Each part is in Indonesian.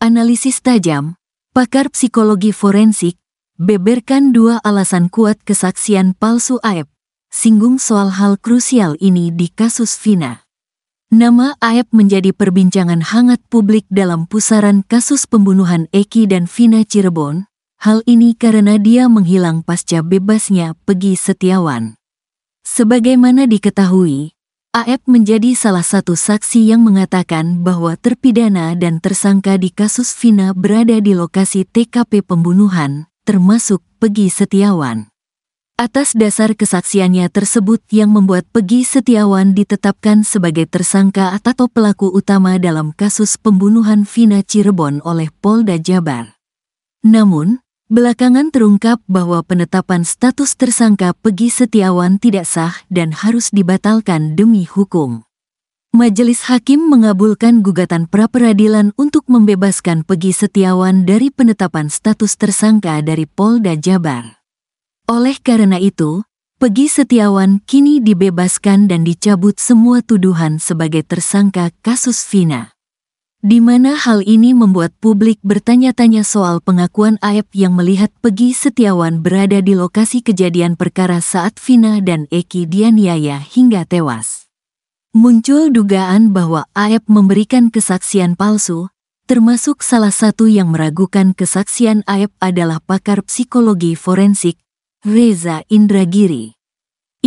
Analisis tajam, pakar psikologi forensik, beberkan 2 alasan kuat kesaksian palsu Aep, singgung soal hal krusial ini di kasus Vina. Nama Aep menjadi perbincangan hangat publik dalam pusaran kasus pembunuhan Eki dan Vina Cirebon. Hal ini karena dia menghilang pasca bebasnya Peggy Setiawan. Sebagaimana diketahui, Aep menjadi salah satu saksi yang mengatakan bahwa terpidana dan tersangka di kasus Vina berada di lokasi TKP pembunuhan, termasuk Peggy Setiawan. Atas dasar kesaksiannya tersebut yang membuat Peggy Setiawan ditetapkan sebagai tersangka atau pelaku utama dalam kasus pembunuhan Vina Cirebon oleh Polda Jabar. Namun, belakangan terungkap bahwa penetapan status tersangka Peggy Setiawan tidak sah dan harus dibatalkan demi hukum. Majelis Hakim mengabulkan gugatan pra-peradilan untuk membebaskan Peggy Setiawan dari penetapan status tersangka dari Polda Jabar. Oleh karena itu, Peggy Setiawan kini dibebaskan dan dicabut semua tuduhan sebagai tersangka kasus Vina. Di mana hal ini membuat publik bertanya-tanya soal pengakuan Aep yang melihat Peggy Setiawan berada di lokasi kejadian perkara saat Vina dan Eki dianiaya hingga tewas. Muncul dugaan bahwa Aep memberikan kesaksian palsu, termasuk salah satu yang meragukan kesaksian Aep adalah pakar psikologi forensik, Reza Indragiri.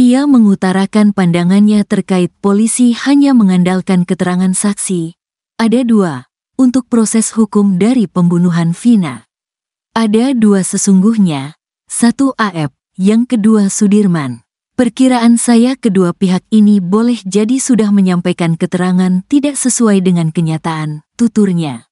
Ia mengutarakan pandangannya terkait polisi hanya mengandalkan keterangan saksi. Ada 2 untuk proses hukum dari pembunuhan Vina. Ada 2 sesungguhnya, 1 Aep, yang kedua Sudirman. Perkiraan saya kedua pihak ini boleh jadi sudah menyampaikan keterangan tidak sesuai dengan kenyataan, tuturnya.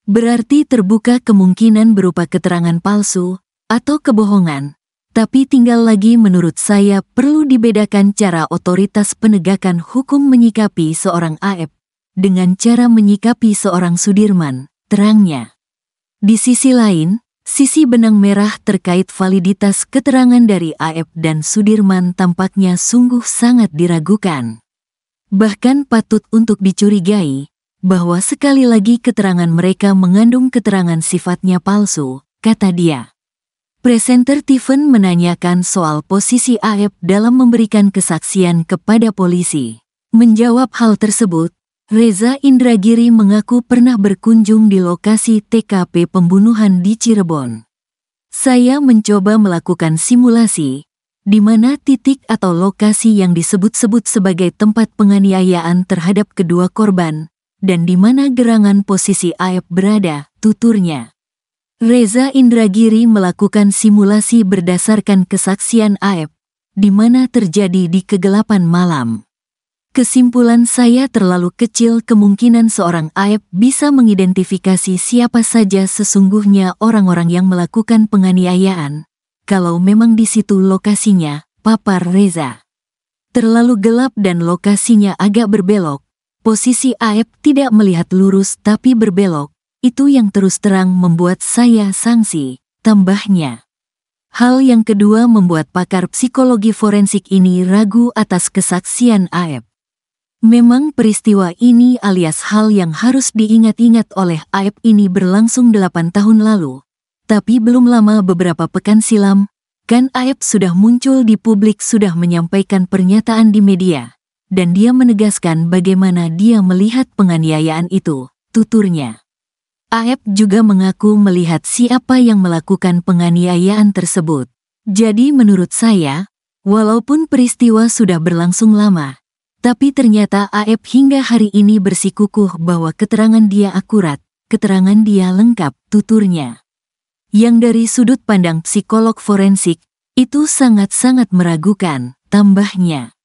Berarti terbuka kemungkinan berupa keterangan palsu atau kebohongan. Tapi tinggal lagi menurut saya perlu dibedakan cara otoritas penegakan hukum menyikapi seorang Aep dengan cara menyikapi seorang Sudirman, terangnya. Di sisi lain, sisi benang merah terkait validitas keterangan dari Aep dan Sudirman tampaknya sungguh sangat diragukan. Bahkan patut untuk dicurigai bahwa sekali lagi keterangan mereka mengandung keterangan sifatnya palsu, kata dia. Presenter Tiffen menanyakan soal posisi Aep dalam memberikan kesaksian kepada polisi. Menjawab hal tersebut, Reza Indragiri mengaku pernah berkunjung di lokasi TKP pembunuhan di Cirebon. Saya mencoba melakukan simulasi, di mana titik atau lokasi yang disebut-sebut sebagai tempat penganiayaan terhadap kedua korban, dan di mana gerangan posisi Aep berada, tuturnya. Reza Indragiri melakukan simulasi berdasarkan kesaksian Aep, di mana terjadi di kegelapan malam. Kesimpulan saya terlalu kecil kemungkinan seorang Aep bisa mengidentifikasi siapa saja sesungguhnya orang-orang yang melakukan penganiayaan, kalau memang di situ lokasinya, papar Reza. Terlalu gelap dan lokasinya agak berbelok, posisi Aep tidak melihat lurus tapi berbelok, itu yang terus terang membuat saya sangsi, tambahnya. Hal yang kedua membuat pakar psikologi forensik ini ragu atas kesaksian Aep. Memang peristiwa ini alias hal yang harus diingat-ingat oleh Aep ini berlangsung 8 tahun lalu. Tapi belum lama beberapa pekan silam, kan Aep sudah muncul di publik sudah menyampaikan pernyataan di media. Dan dia menegaskan bagaimana dia melihat penganiayaan itu, tuturnya. Aep juga mengaku melihat siapa yang melakukan penganiayaan tersebut. Jadi menurut saya, walaupun peristiwa sudah berlangsung lama, tapi ternyata Aep hingga hari ini bersikukuh bahwa keterangan dia akurat, keterangan dia lengkap, tuturnya. Yang dari sudut pandang psikolog forensik, itu sangat-sangat meragukan, tambahnya.